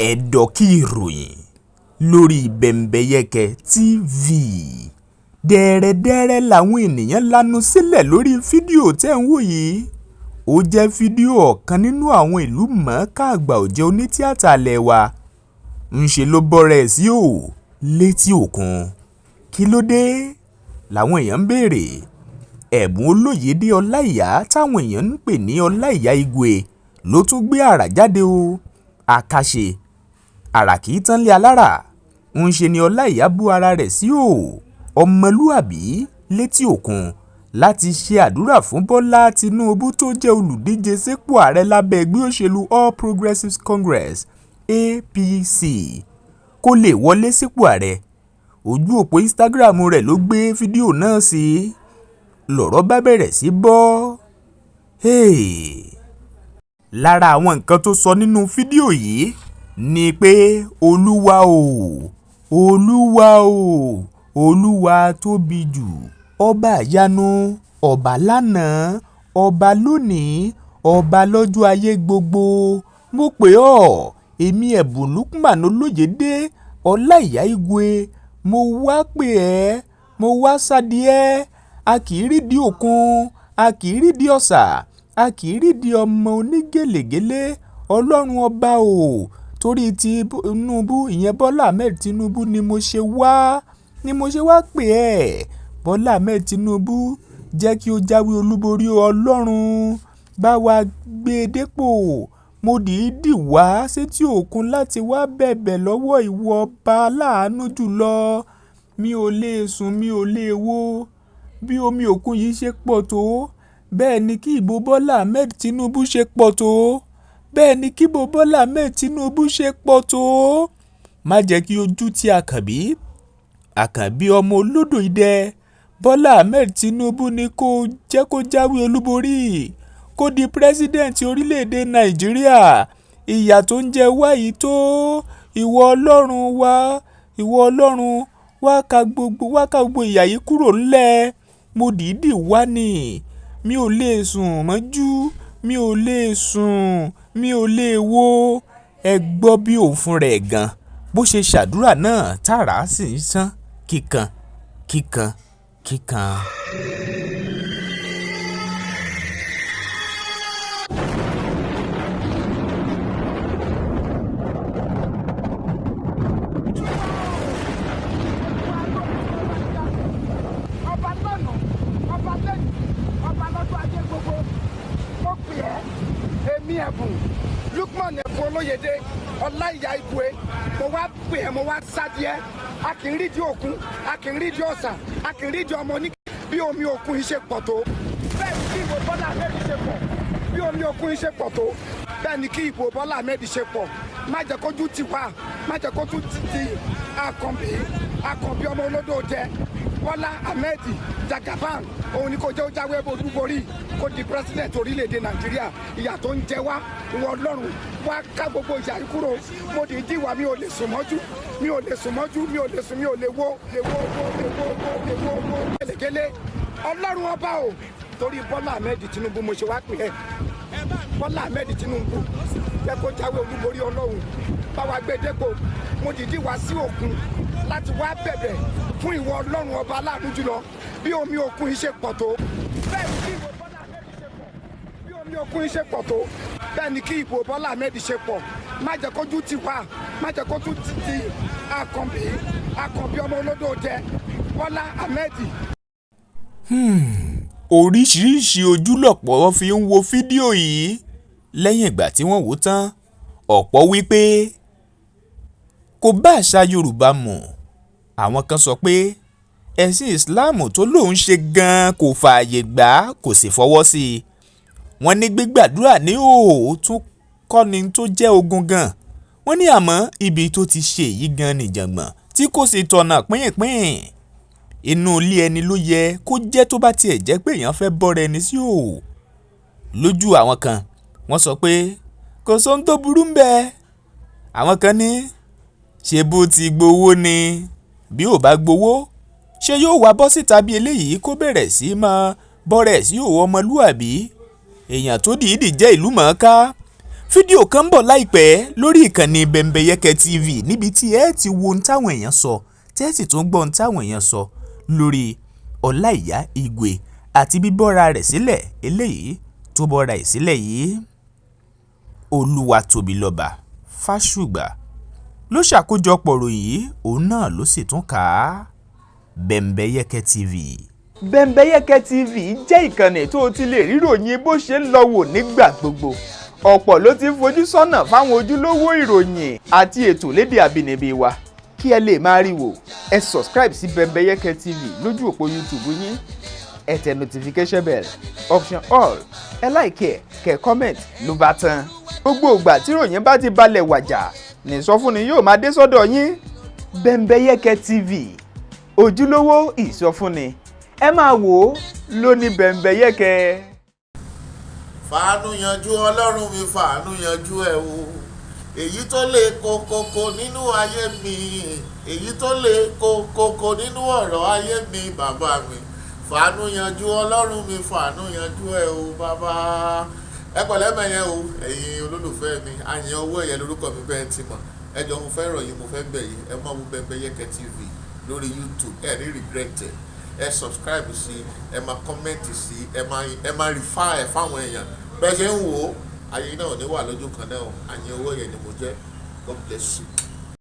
ẹ̀dọ̀kí ìròyìn lórí Bembeyeke TV. dẹ̀rẹ̀dẹ̀rẹ̀ làwọn ènìyàn lanu sílẹ̀ lórí fídíò tẹ́ ń wò yìí. ó jẹ́ fídíò ọ̀kan nínú àwọn ìlú mọ̀ọ́ká àgbà ọ̀jẹ̀ onítíátà ilẹ̀ wa. ńṣe ló bọ́rẹ̀ sí létí òkun. kí ló dé? làwọn èèyàn ń béèrè. ẹ̀bùn olóyèdè Olaiya táwọn èèyàn ń pè ní Olaiya Igwe ló tún gbé àrà jáde o. àkàṣe àrà kì í tán lé alára. ńṣe ni Olaiya bú ara rẹ̀ sí ọmọlúàbí létí òkun láti ṣe àdúrà fún Bọ́lá Tinubu tó jẹ́ olùdíje sípò ààrẹ lábẹ́ ẹgbẹ́ òṣèlú All Progressives Congress APC kó lè wọlé sípò ààrẹ. ojú òpó Instagram rẹ̀ ló gbé fídíò náà sí. lọ̀rọ̀ bá bẹ̀rẹ̀ sí bọ́. lára àwọn nǹkan tó sọ nínú fídíò yìí ni pé olúwa o olúwa tóbi jù, ọba ìyanu, ọba lánàá, ọba lónìí, ọba lọ́jọ́ ayé gbogbo. mo pè ọ́, èmi ẹ̀bùn Lukman Olóyèdé Olaiya Igwe, mo wá pè ẹ́, mo wá sádìẹ́. a kì í rídìí òkun, a kì í rídìí ọ̀sà, a kì í rídìí ọmọ onígèlègélé. ọlọ́run ọba o, torí Tinubu, ìyẹn Bọ́lá Ahmed Tinubu ni mo ṣe wá pè ẹ́. Bọ́lá Ahmed Tinubu, jẹ́ kí ó jáwé olúborí. ọlọ́run bá wa gbé e dépò. mo dìídì wá sétí òkun láti wá bẹ̀bẹ̀ lọ́wọ́ ìwọ ọba aláàánú jùlọ. mi ò lè sùn, mi ò lè wo bí omi òkun yìí ṣe pọ̀ tó. bẹ́ẹ̀ ni kí ìbò Bọ́lá Ahmed Tinubu ṣe pọ̀ tó. bẹ́ẹ̀ ni kí ìbò Bọ́lá Ahmed Tinubu ṣe pọ̀ tó. má jẹ́ kí ojú tí àkànbí ọmọ olódò idẹ Bọ́lá Ahmed Tinubu ni kó jẹ́ kó jáwé olúborí, kó di pírẹ́sídẹ̀ǹtì orílẹ̀-èdè Nàìjíríà. ìyà tó ń jẹ wá yìí tó. ìwọ Ọlọ́run wá ká gbogbo ìyà yìí kúrò ńlẹ̀. mo dìídì wá ní. mi ò lè sùn mọ́jú, mi ò lè sùn, mi ò lè wo. ẹ gbọ́ bí òun fún rẹ̀ gan bó ṣe ṣàdúrà náà tààrà sì ń sán kíkan. ẹ̀bùn Lukman Olóyèdé Olaiya Igwe, mo wá pè ẹ́, mo wá sádìẹ́. a kì í rídìí òkun, a kì í rídìí ọ̀sà, a kì í rídìí ọmọ ní bí omi òkun yìí ṣe pọ̀ tó. bẹ́ẹ̀ ni kí ìbò Bọ́lá Ahmed ṣe pọ̀ bí omi òkun yìí ṣe pọ̀ tó. bẹ́ẹ̀ ni kí ìbò Bọ́lá Ahmed ṣe pọ̀. má jẹ́ kójú ti wá, má jẹ́ kójú ti àkànbí ọmọ olódò jẹ Bọ́lá Ahmed Jagaban. òun ni kò jẹ́ ó jáwé olúborí, kó di president orílẹ̀-èdè Nàìjíríà. ìyà tó ń jẹ wá, ìwọ Ọlọ́run wá ká gbogbo ìyà yìí kúrò. mo dìídì wá, mi ò lè sùn mọ́jú, mi ò lè wo gẹ́lẹ́gẹ́lẹ́. ọlọ́run ọba o, torí Bọ́lá Ahmed Tinubu mo ṣe wá pè ẹ́. Bọ́lá Ahmed Tinubu, jẹ́ kó jáwé olúborí. ọlọ́run bá wa gbé dépò. mo dìídì wá sí òkun láti wá bẹ̀bẹ̀ fún ìwọ Ọlọ́run ọba aláàánú jùlọ. bí omi òkun yìí ṣe pọ̀ tó, bẹ́ẹ̀ ni kí ìbò Bọ́lá Ahmed ṣe pọ̀. bí omi òkun yìí ṣe pọ̀ tó, bẹ́ẹ̀ ni kí ìbò Bọ́lá Ahmed ṣe pọ̀. má jẹ́ kójú ti wá, má jẹ́ kójú ti àkànbí ọmọ olódò jẹ Bọ́lá Ahmed. oríṣiríṣi ojú lọ̀pọ̀ fi ń wo fídíò yìí. lẹ́yìn ìgbà tí wọ́n wò tán, ọ̀pọ̀ wí pé kò bá àṣà Yorùbá mu. àwọn kan sọ pé ẹ̀sìn Islam tó lóun ṣe gan-an kò fààyè gbà, kò sì fọwọ́ sí i. wọ́n ní gbígbàdúrà ní òòtún kọ́ni tó jẹ́ ogun gan. wọ́n ní àmọ́ ibi tó ti ṣe èyí gan nìjàngbọ̀n tí kò sì tọ̀nà pínpín. inú ilé ẹni ló yẹ kó jẹ́ tó bá tiẹ̀ jẹ́ pé èèyàn fẹ́ bọ́ra ẹni sí òò. lójú àwọn kan, wọ́n sọ pé kò sóhun tó burú ń bẹ. àwọn kan ní ṣe bó ti gbowó ni, bí ò bá gbowó ṣé yóò wá bọ́ síta bí eléyìí kó bẹ̀rẹ̀ sí máa bọ́rẹ̀ sí òwò ọmọlúàbí. èèyàn tó dìídì jẹ́ ìlú mọ̀ọ́ká fídíò kan ń bọ̀ láìpẹ́ lórí ìkànnì Bembeyeke TV níbi tí ẹ ti wo ohun táwọn èèyàn sọ tẹ́ ẹ sì tún gbọ́ ohun táwọn èèyàn sọ lórí Olaiya Igwe àti bíbọ́ra rẹ̀ sílẹ̀ eléyìí tó bọ́ra ẹ̀ sílẹ̀ yìí. Olúwatóbilọ́ba Fásùgbà ló ṣàkójọpọ̀ ròyìn yìí, òun náà ló sì tún kà á. Bembeyeke TV. Bembeyeke TV jẹ́ ìkànnì tó o ti lè rí ìròyìn bó ṣe ń lọ wò nígbà gbogbo. Ọ̀pọ̀ ló ti ń fojú sọ́nà fáwọn ojúlówó ìròyìn àti ètò lédè àbínibí wa. Kí ẹ lè máa rí wò, ẹ subscribe sí Bembeyeke TV lójú òpó YouTube yín. Ẹ tẹ notification bell, option all, ẹ like kẹ́ comment ló bá tán. Gbogbo ìgbà tí ìròyìn bá ti balẹ̀ wàjà ní ìsọfúnni yóò máa dé sọ́dọ̀ yín. Bembeyeke TV, ojúlówó ìsọfúnni. Ẹ máa wò ó lóní Bembeyeke. Fàánú yanjú Ọlọ́run mi, fàánú yanjú ẹ o. Èyí tó lè kókókó nínú ayé mi, èyí tó lè kókókó nínú ọ̀rọ̀ ayé mi, bàbá mi. Fàánú yanjú Ọlọ́run mi, fàánú yanjú ẹ o bàbá. Ẹ pẹ̀lẹ́ mẹ́yẹn o, ẹ̀yin olólùfẹ́ mi, àyàn owó ẹ̀yẹ lórúkọ mi bẹ́ẹ̀ ti mọ̀. Ẹ jọ̀ọ́ mo fẹ́ rọ̀ yín, mo fẹ́ bẹ̀ yín, ẹ máa wo Bembeyeke TV lórí YouTube, ẹ ní regret ẹ subscribe sí, ẹ máa comment sí, ẹ máa refer ẹ fáwọn èèyàn. Bẹ́ẹ̀ ṣe ń wò ó, ayé náà ò ní wà lójú kan náà, àyàn owó ẹ̀yẹ ni mo jẹ́. God bless you.